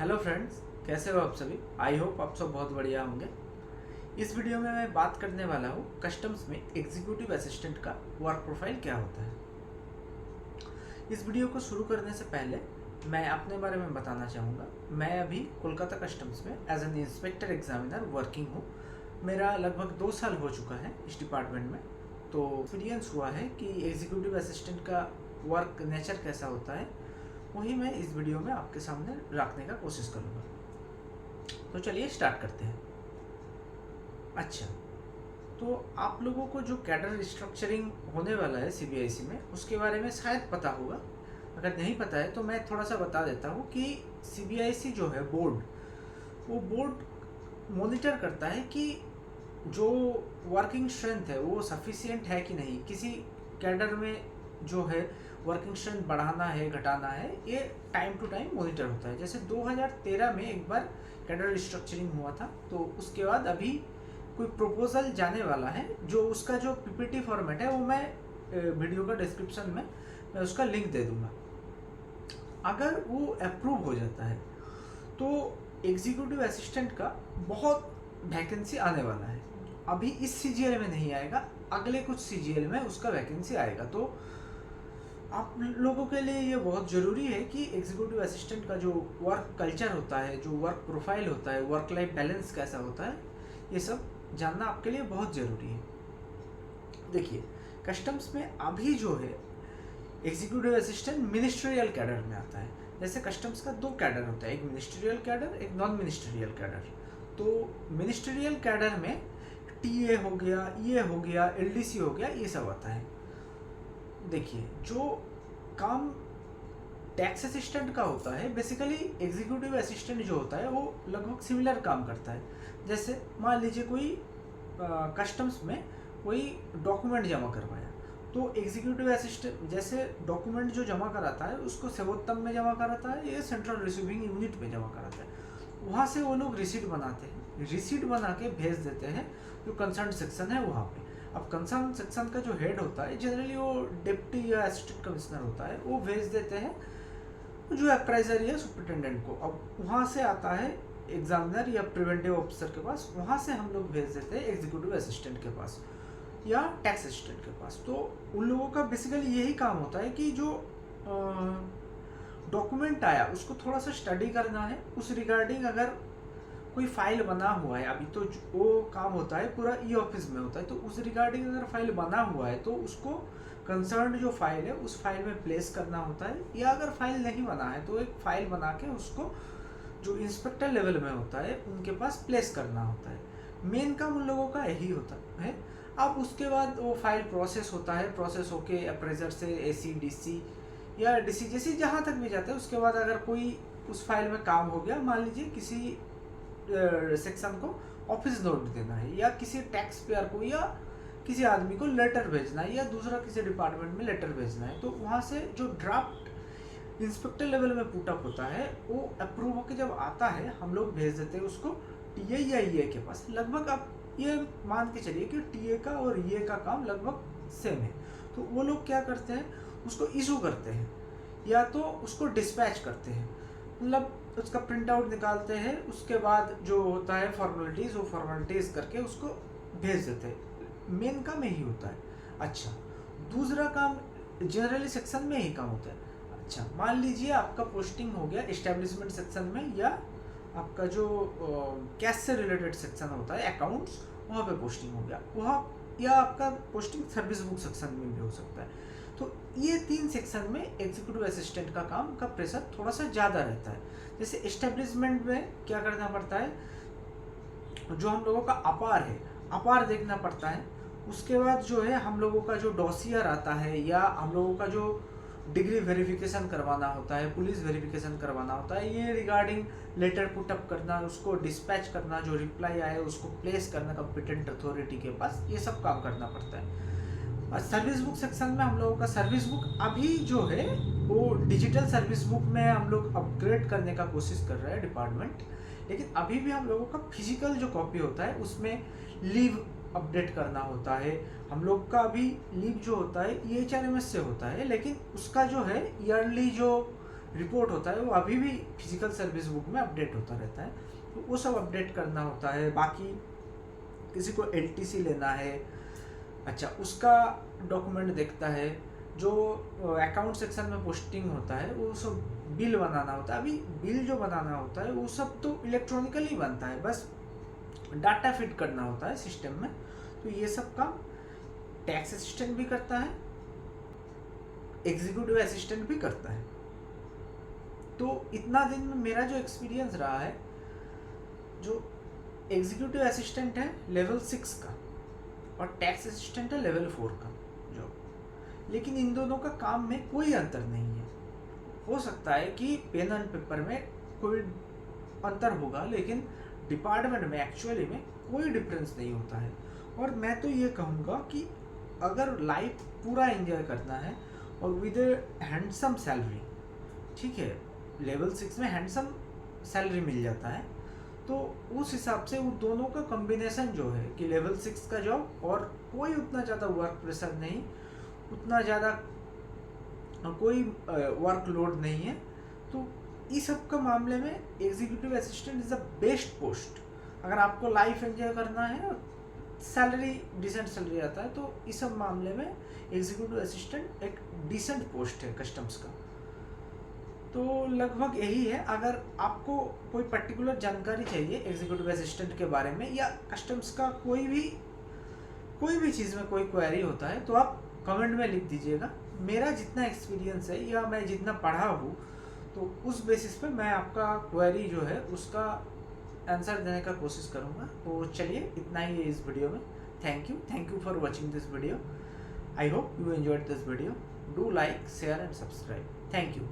Hello friends, कैसे हो आप सभी। आई होप आप सब बहुत बढ़िया होंगे। इस वीडियो में मैं बात करने वाला हूँ कस्टम्स में एग्जीक्यूटिव असिस्टेंट का वर्क प्रोफाइल क्या होता है। इस वीडियो को शुरू करने से पहले मैं अपने बारे में बताना चाहूँगा। मैं अभी कोलकाता कस्टम्स में as an inspector examiner working हूँ। मेरा लगभग 2 साल हो चुका है इस डिपार्टमेंट में। तो एक्सपीरियंस हुआ है कि एग्जीक्यूटिव असिस्टेंट का वर्क नेचर कैसा होता है, वही मैं इस वीडियो में आपके सामने रखने का कोशिश करूँगा। तो चलिए स्टार्ट करते हैं। अच्छा, तो आप लोगों को जो कैडर रिस्ट्रक्चरिंग होने वाला है सीबीआईसी में, उसके बारे में शायद पता होगा। अगर नहीं पता है तो मैं थोड़ा सा बता देता हूँ कि सीबीआईसी जो है बोर्ड, वो बोर्ड मॉनिटर करता है कि जो वर्किंग स्ट्रेंथ है वो सफिशिएंट है कि नहीं। किसी कैडर में जो है वर्किंग स्ट्रेंथ बढ़ाना है घटाना है, ये टाइम टू टाइम मॉनिटर होता है। जैसे 2013 में एक बार कैडर रिस्ट्रक्चरिंग हुआ था, तो उसके बाद अभी कोई प्रपोजल जाने वाला है। जो उसका जो पीपीटी फॉर्मेट है वो मैं वीडियो का डिस्क्रिप्शन में मैं उसका लिंक दे दूंगा। अगर वो अप्रूव हो जाता है तो एग्जीक्यूटिव असिस्टेंट का बहुत वैकेंसी आने वाला है। अभी इस सीजीएल में नहीं आएगा, अगले कुछ सीजीएल में उसका वैकेंसी आएगा। तो आप लोगों के लिए ये बहुत ज़रूरी है कि एग्जीक्यूटिव असिस्टेंट का जो वर्क कल्चर होता है, जो वर्क प्रोफाइल होता है, वर्क लाइफ बैलेंस कैसा होता है, ये सब जानना आपके लिए बहुत ज़रूरी है। देखिए, कस्टम्स में अभी जो है एग्जीक्यूटिव असिस्टेंट मिनिस्ट्रियल कैडर में आता है। जैसे कस्टम्स का 2 कैडर होता है, एक मिनिस्ट्रियल कैडर, एक नॉन मिनिस्ट्रियल कैडर। तो मिनिस्ट्रियल कैडर में टीए हो गया, ये हो गया, एलडीसी हो गया, ये सब आता है। देखिए, जो काम टैक्स असिस्टेंट का होता है, बेसिकली एग्जीक्यूटिव असिस्टेंट जो होता है वो लगभग सिमिलर काम करता है। जैसे मान लीजिए कोई कस्टम्स में कोई डॉक्यूमेंट जमा करवाया, तो एग्जीक्यूटिव असिस्टेंट जैसे डॉक्यूमेंट जो जमा कराता है उसको सेवोत्तम में जमा कराता है, ये सेंट्रल रिसीविंग यूनिट में जमा कराता है। वहाँ से वो लोग रिसीट बनाते हैं, रिसीट बना के भेज देते हैं जो कंसर्न सेक्शन है वहाँ पे। अब कंसर्न सेक्शन का जो हेड होता है, जनरली वो डिप्टी या असिस्टेंट कमिश्नर होता है, वो भेज देते हैं जो अप्राइजर या सुपरिटेंडेंट को। अब वहाँ से आता है एग्जामिनर या प्रिवेंटिव ऑफिसर के पास, वहाँ से हम लोग भेज देते हैं एग्जीक्यूटिव असिस्टेंट के पास या टैक्स असिस्टेंट के पास। तो उन लोगों का बेसिकली यही काम होता है कि जो डॉक्यूमेंट आया उसको थोड़ा सा स्टडी करना है, उस रिगार्डिंग अगर कोई फाइल बना हुआ है, अभी तो वो काम होता है पूरा ई ऑफिस में होता है, तो उस रिगार्डिंग अगर फाइल बना हुआ है तो उसको कंसर्न जो फाइल है उस फाइल में प्लेस करना होता है। या अगर फाइल नहीं बना है तो एक फाइल बना के उसको जो इंस्पेक्टर लेवल में होता है उनके पास प्लेस करना होता है। मेन काम उन लोगों का यही होता है। अब उसके बाद वो फाइल प्रोसेस होता है, प्रोसेस होके अप्रेजर से एसी डीसी या डीसी जैसी जहाँ तक भी जाता है। उसके बाद अगर कोई उस फाइल में काम हो गया, मान लीजिए किसी सेक्शन को ऑफिस नोट देना है, या किसी टैक्स पेयर को या किसी आदमी को लेटर भेजना है, या दूसरा किसी डिपार्टमेंट में लेटर भेजना है, तो वहाँ से जो ड्राफ्ट इंस्पेक्टर लेवल में पुटअप होता है वो अप्रूव होकर जब आता है, हम लोग भेज देते हैं उसको टीए या ईए के पास। लगभग आप ये मान के चलिए कि टीए का और ईए का काम लगभग सेम है। तो वो लोग क्या करते हैं, उसको इशू करते हैं या तो उसको डिस्पैच करते हैं, मतलब उसका प्रिंट आउट निकालते हैं। उसके बाद जो होता है फॉर्मेलिटीज़, वो फॉर्मेलिटीज़ करके उसको भेज देते हैं। मेन काम यही होता है। अच्छा, दूसरा काम जनरली सेक्शन में यही काम होता है। अच्छा, मान लीजिए आपका पोस्टिंग हो गया एस्टेब्लिशमेंट सेक्शन में, या आपका जो कैश से रिलेटेड सेक्शन होता है अकाउंट्स, वहाँ पे पोस्टिंग हो गया वहाँ, या आपका पोस्टिंग सर्विस बुक सेक्शन में भी हो सकता है। तो ये 3 सेक्शन में एग्जीक्यूटिव असिस्टेंट का काम का प्रेशर थोड़ा सा ज़्यादा रहता है। जैसे एस्टेब्लिशमेंट में क्या करना पड़ता है, जो हम लोगों का अपार है, अपार देखना पड़ता है। उसके बाद जो है हम लोगों का जो डॉसियर आता है, या हम लोगों का जो डिग्री वेरिफिकेशन करवाना होता है, पुलिस वेरिफिकेशन करवाना होता है, ये रिगार्डिंग लेटर पुटअप करना, उसको डिस्पैच करना, जो रिप्लाई आए उसको प्लेस करना कॉम्पिटेंट अथॉरिटी के पास, ये सब काम करना पड़ता है। और सर्विस बुक सेक्शन में हम लोगों का सर्विस बुक अभी जो है वो डिजिटल सर्विस बुक में हम लोग अपग्रेड करने का कोशिश कर रहे हैं डिपार्टमेंट, लेकिन अभी भी हम लोगों का फिजिकल जो कॉपी होता है उसमें लीव अपडेट करना होता है। हम लोग का अभी लीव जो होता है EHRMS से होता है, लेकिन उसका जो है ईयरली जो रिपोर्ट होता है वो अभी भी फिजिकल सर्विस बुक में अपडेट होता रहता है, तो वो सब अपडेट करना होता है। बाकी किसी को LTC लेना है, अच्छा उसका डॉक्यूमेंट देखता है, जो अकाउंट सेक्शन में पोस्टिंग होता है वो सब बिल बनाना होता है। अभी बिल जो बनाना होता है वो सब तो इलेक्ट्रॉनिकली बनता है, बस डाटा फिट करना होता है सिस्टम में। तो ये सब काम टैक्स असिस्टेंट भी करता है, एग्जीक्यूटिव असिस्टेंट भी करता है। तो इतना दिन में मेरा जो एक्सपीरियंस रहा है, जो एग्जीक्यूटिव असिस्टेंट है लेवल 6 का और टैक्स असिस्टेंट है लेवल 4 का जॉब, लेकिन इन दोनों का काम में कोई अंतर नहीं है। हो सकता है कि पेन एंड पेपर में कोई अंतर होगा, लेकिन डिपार्टमेंट में एक्चुअली में कोई डिफरेंस नहीं होता है। और मैं तो ये कहूँगा कि अगर लाइफ पूरा एंजॉय करना है और विद हैंडसम सैलरी, ठीक है, लेवल 6 में हैंडसम सैलरी मिल जाता है, तो उस हिसाब से वो दोनों का कॉम्बिनेशन जो है कि लेवल 6 का जॉब और कोई उतना ज़्यादा वर्क प्रेशर नहीं, उतना ज़्यादा कोई वर्कलोड नहीं है, तो इस सब का मामले में executive assistant is the best post. अगर आपको लाइफ एंजॉय करना है, सैलरी डिसेंट सैलरी आता है, तो इस सब मामले में एग्जीक्यूटिव असिस्टेंट एक डिसेंट पोस्ट है कस्टम्स का। तो लगभग यही है। अगर आपको कोई पर्टिकुलर जानकारी चाहिए एग्जीक्यूटिव असिस्टेंट के बारे में या कस्टम्स का कोई भी चीज़ में कोई क्वेरी होता है, तो आप कमेंट में लिख दीजिएगा। मेरा जितना एक्सपीरियंस है या मैं जितना पढ़ा हूँ, तो उस बेसिस पे मैं आपका क्वेरी जो है उसका आंसर देने का कोशिश करूँगा। तो चलिए इतना ही है इस वीडियो में। Thank you for watching this video. I hope you enjoyed this video. Do like, share and subscribe. Thank you.